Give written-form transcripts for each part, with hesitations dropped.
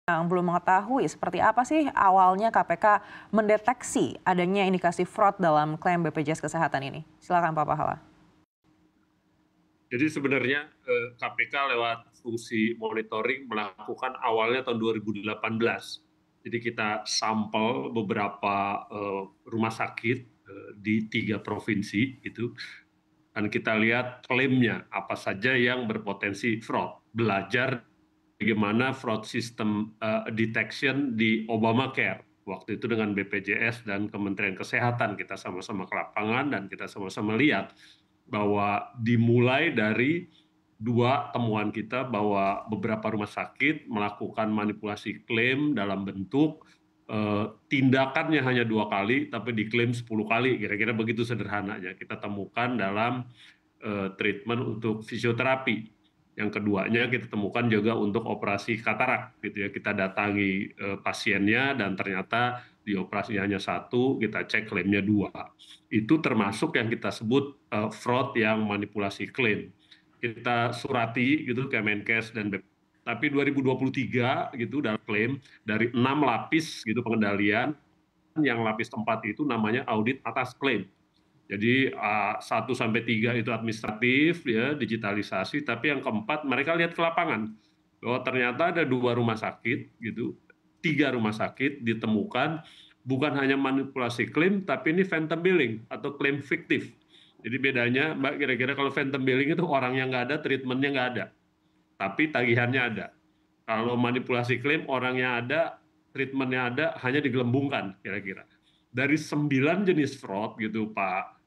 yang belum mengetahui seperti apa sih awalnya KPK mendeteksi adanya indikasi fraud dalam klaim BPJS Kesehatan ini. Silakan Pak Pahala. Jadi sebenarnya KPK lewat fungsi monitoring melakukan awalnya tahun 2018. Jadi kita sampel beberapa rumah sakit di 3 provinsi itu, dan kita lihat klaimnya apa saja yang berpotensi fraud. Belajar bagaimana fraud system detection di Obamacare. Waktu itu dengan BPJS dan Kementerian Kesehatan kita sama-sama ke lapangan dan kita sama-sama lihat bahwa dimulai dari 2 temuan kita bahwa beberapa rumah sakit melakukan manipulasi klaim dalam bentuk tindakannya hanya 2 kali tapi diklaim 10 kali, kira-kira begitu sederhananya. Kita temukan dalam treatment untuk fisioterapi. Yang keduanya kita temukan juga untuk operasi katarak gitu ya. Kita datangi pasiennya dan ternyata di operasinya hanya 1, kita cek klaimnya 2. Itu termasuk yang kita sebut fraud yang manipulasi klaim. Kita surati gitu Kemenkes dan tapi 2023 gitu dalam klaim dari 6 lapis gitu pengendalian, yang lapis 4 itu namanya audit atas klaim. Jadi 1 sampai 3 itu administratif ya, digitalisasi, tapi yang keempat mereka lihat ke lapangan bahwa ternyata ada 2 rumah sakit gitu, 3 rumah sakit ditemukan bukan hanya manipulasi klaim tapi ini phantom billing atau klaim fiktif. Jadi bedanya Mbak, kira-kira kalau phantom billing itu orangnya nggak ada, treatmentnya nggak ada, tapi tagihannya ada. Kalau manipulasi klaim orangnya ada, treatmentnya ada, hanya digelembungkan kira-kira. Dari 9 jenis fraud gitu Pak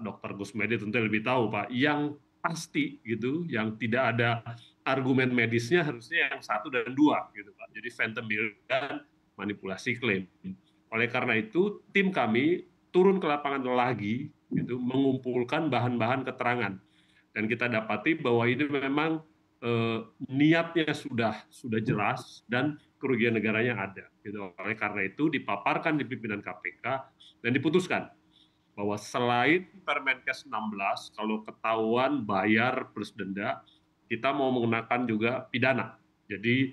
Dr. Kusmedi tentu lebih tahu Pak, yang pasti gitu, yang tidak ada argumen medisnya harusnya yang 1 dan 2 gitu Pak. Jadi phantom billing dan manipulasi klaim. Oleh karena itu tim kami turun ke lapangan lagi gitu, mengumpulkan bahan-bahan keterangan dan kita dapati bahwa ini memang niatnya sudah jelas dan kerugian negaranya ada gitu. Oleh karena itu dipaparkan di pimpinan KPK dan diputuskan bahwa selain Permenkes 16 kalau ketahuan bayar plus denda, kita mau menggunakan juga pidana. Jadi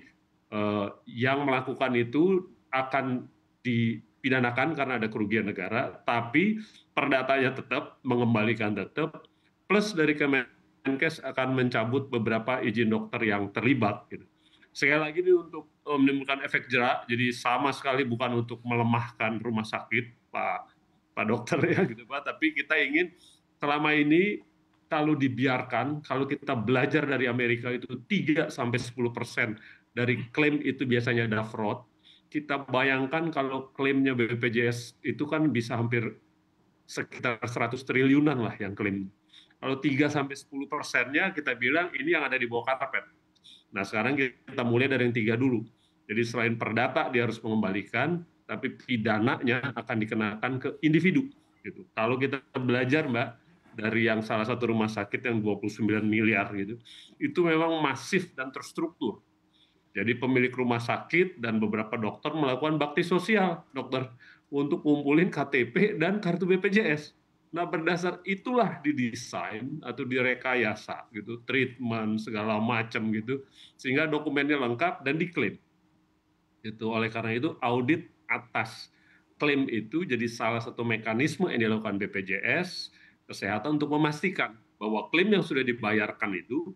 yang melakukan itu akan dipidanakan karena ada kerugian negara, tapi perdatanya tetap mengembalikan tetap, plus dari Kemenkes akan mencabut beberapa izin dokter yang terlibat gitu. Sekali lagi ini untuk menimbulkan efek jerak, jadi sama sekali bukan untuk melemahkan rumah sakit Pak Dokter ya gitu Pak, tapi kita ingin selama ini kalau dibiarkan, kalau kita belajar dari Amerika itu 3 sampai 10% dari klaim itu biasanya ada fraud. Kita bayangkan kalau klaimnya BPJS itu kan bisa hampir sekitar 100 triliunan lah yang klaim. Kalau 3 sampai 10%-nya kita bilang ini yang ada di bawah karpet. Nah sekarang kita mulai dari yang 3 dulu. Jadi selain perdata dia harus mengembalikan, tapi pidananya akan dikenakan ke individu. Gitu. Kalau kita belajar Mbak, dari yang salah satu rumah sakit yang 29 miliar gitu, itu memang masif dan terstruktur. Jadi pemilik rumah sakit dan beberapa dokter melakukan bakti sosial, dokter, untuk ngumpulin KTP dan kartu BPJS. Nah berdasar itulah didesain atau direkayasa gitu, treatment segala macam gitu, sehingga dokumennya lengkap dan diklaim. Gitu. Oleh karena itu audit atas klaim itu jadi salah satu mekanisme yang dilakukan BPJS Kesehatan untuk memastikan bahwa klaim yang sudah dibayarkan itu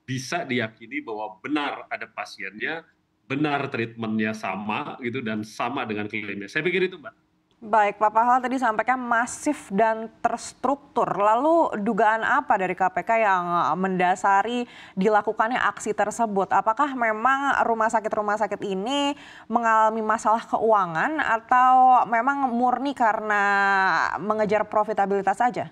bisa diyakini bahwa benar ada pasiennya, benar treatmentnya sama gitu dan sama dengan klaimnya. Saya pikir itu Mbak. Baik, Pak Pahala tadi sampaikan masif dan terstruktur. Lalu dugaan apa dari KPK yang mendasari dilakukannya aksi tersebut? Apakah memang rumah sakit ini mengalami masalah keuangan atau memang murni karena mengejar profitabilitas saja?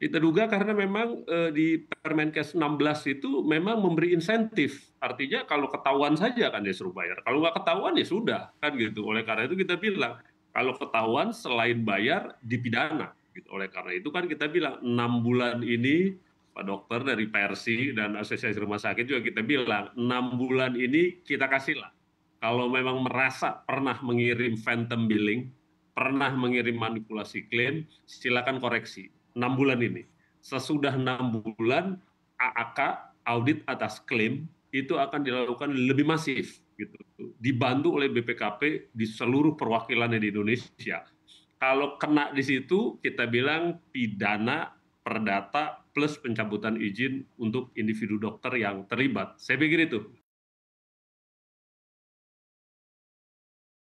Kita duga karena memang di Permenkes 16 itu memang memberi insentif. Artinya kalau ketahuan saja kan dia suruh bayar. Kalau nggak ketahuan ya sudah kan gitu. Oleh karena itu kita bilang kalau ketahuan selain bayar dipidana. Gitu. Oleh karena itu kan kita bilang 6 bulan ini Pak Dokter dari Persi dan Asosiasi Rumah Sakit juga kita bilang 6 bulan ini kita kasihlah. Kalau memang merasa pernah mengirim phantom billing, pernah mengirim manipulasi klaim, silakan koreksi. 6 bulan ini. Sesudah 6 bulan, AAK audit atas klaim itu akan dilakukan lebih masif gitu, dibantu oleh BPKP di seluruh perwakilannya di Indonesia. Kalau kena di situ kita bilang pidana perdata plus pencabutan izin untuk individu dokter yang terlibat. Saya pikir itu.